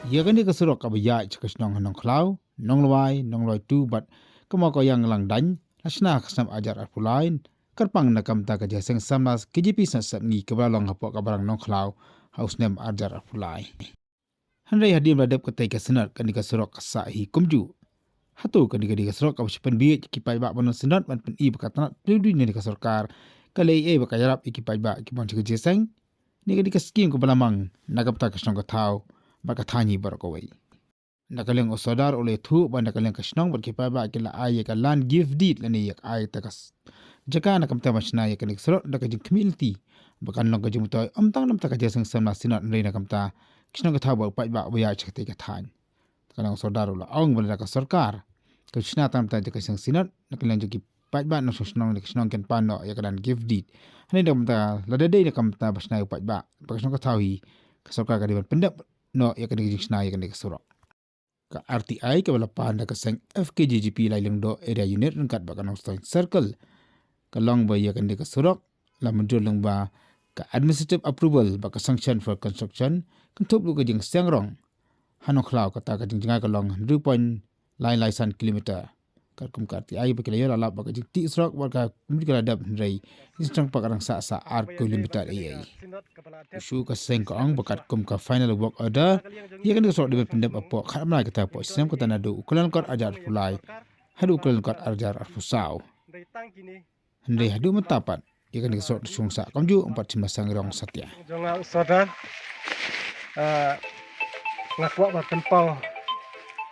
ia kan ka surok ka ya chkas nong hanong klau nong loi tu bat kamo ko yang lang dan asna kasam ajar apulain karpang nakam ta ka jaseng samas KGP sasat ni kebalong hapo ka barang nong klau haus nem ajar apulai hanrei hadim ladap ka tai ka senat kan ka surok ka sa hi kumju hatu kan ka surok ka sipan bi ki pai ba bonon senat man pen i ba tanat pli ni ka sarkar kalei e ba ka yarap ki pai ba ki bon ka jaseng ni ka skim ko balamang nakap ta ka snong ka thau ba ka thani bar ko wei nakaleng osodar ole thu ba nakaleng kasnong bar kipa ba kila ay ka land give deed lani yak ay takas jaka nakam ta masna yak nik sro da ka jing community bakan long ka jing toy amtang nam ta ka jesang samna sinat nei nakam ta kisnong ka thaw ba pa ba ya chakte ka than nakaleng osodar ole ong ba ka sarkar ka sna tam ta ka sang sinat nakaleng jiki pa ba no snong nik snong ken pano yak land give deed hani nakam ta la de nakam ta basna pa ba bakasnong ka thawi ka sarkar ka diban pendap no yak nik jing sna yak nik sro ka RTI ke balapan da kaseng FKJGP lailing do area unit rengkat ba kanong stone circle ka long ba ya kan de ka surok la mundur lang ba ka administrative approval ba ka sanction for construction kan top lu ka jing sengrong hanong khlaw ka ta ka jing ka long 2 lai san kilometer ka kum ka RTI ba kila la ba ka jing ti srok ba ka mid ka dab rei insang pa karang sa 4 kilometer ai isu ka seng ka ong bakat kum ka final work order ia kan so de pendap apo khamna ka ta po sem ko tanadu ukulan kor ajar fulai hadu ukulan kor ajar fusau hande hadu matapat ia kan so sungsa kamju 4 masang rong satya jonga saudar ngakwa ba tempau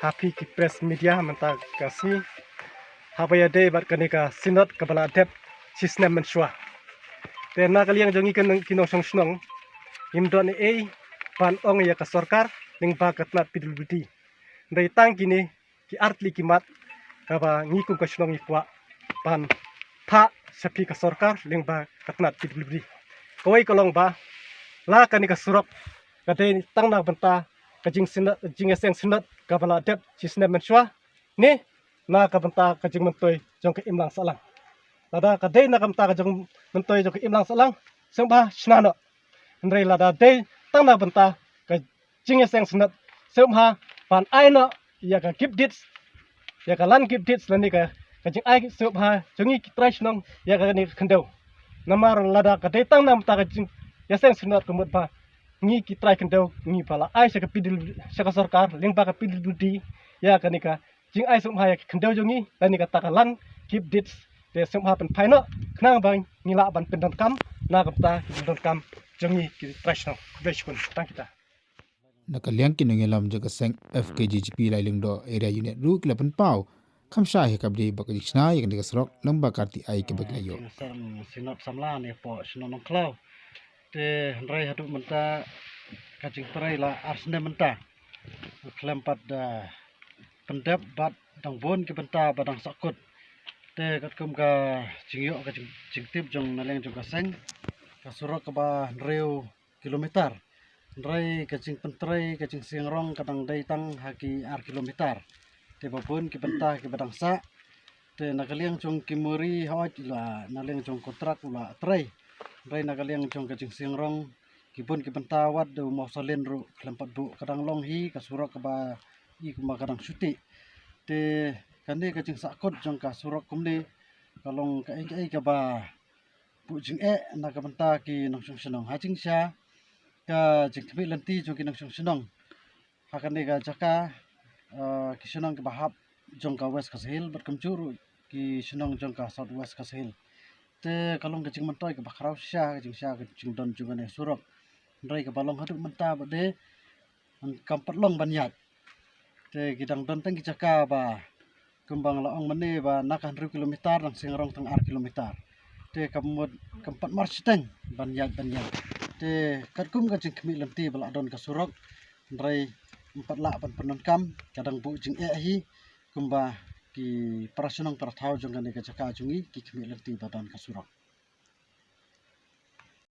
happy ki press media menta kasi habaya de bat kanika sinot kabala dep sistem mensua te na kaliang jongi kan kinong song snong imdon e pan ong ya ka sarkar ning ba katnat pidulbudi dai tang kini ki artli kimat kaba ngiku ka snong ikwa pan tha sapi ka sarkar ling ba katnat pidulbudi koi kolong ba la kanika surok kate tang na benta kajing sinat jing eseng sinat kabala dep sistem mensua ni na ka benta kajing mentoy jong ke imlang salang lada ka dei na kam ta ka jong mentoy jong ke imlang salang seng ba snano ndrei lada dei tang na benta ka jing eseng sinat seng ha pan ai no ya ka keep dit ya ka lan keep dit lani ka jing ai seng ha jongi trai snong ya ka ni khendau namar lada ka dei tang na ta ka jing eseng sinat kumut ba ngi ki trai khendau ngi pala ai sa ka pidil sa ka sarkar ling ba ka pidil budi ya ka ni ka jing ai sum ha ya khendau jongi lani ka ta ka lan keep dit de sum ha pen phaino knang bang ngila ban pendon kam na kapta pendon kam jongi ki trashno beshkun tangkita nakaliang kinengelam jaga seng FKJGP lailing do area unit ru klapan pau khamsha he kabdi bakajna yak nik srok lamba karti ai ke baglayo sinot samla ne po sinonong klau te rai hadu menta kacing perai la arsne menta klempat da pendep bat dang bon ki benta badang sakut te katkum ka jingyo ka jingtip jong naleng jong kaseng ka surok ka ba reu kilometer rai kacing pentrai kacing singrong kadang dai tang haki ar kilometer te babon ki benta ki badang sa te nakaliang jong kimuri hawat la naleng jong kontrak ula trai rai nakaliang jong kacing singrong kibun ki benta wat do mausolen ru klempat bu kadang long hi ka surok ka ba i kuma kadang suti te kande kacing sakut jong ka surok kumne kalong ka ai ka ba bu jing na ka benta ki nong sung senong ha jing sha ka jing kbi lanti jong ki nong sung senong ha kande ka jaka ki senong ka bahap jong ka west ka hill bat kamjuru ki senong jong ka south west ka hill te kalong ka jing mentoy ka bakrau sha ka jing don jong ne surok rai ka balong hadu menta ba de kampat long banyat te gidang don tang ki jaka ba kumbang laong mane ba nakan 2 kilometer nang singrong tang ar kilometer te kamud kampat marsteng banyat te katkum ka jing kmi lamti bala don ka surok rai 4 la pan penon kam kadang bu jing hi kumba ki prasunong prathau jong ka jaka jungi ki kmi lamti ba don ka surok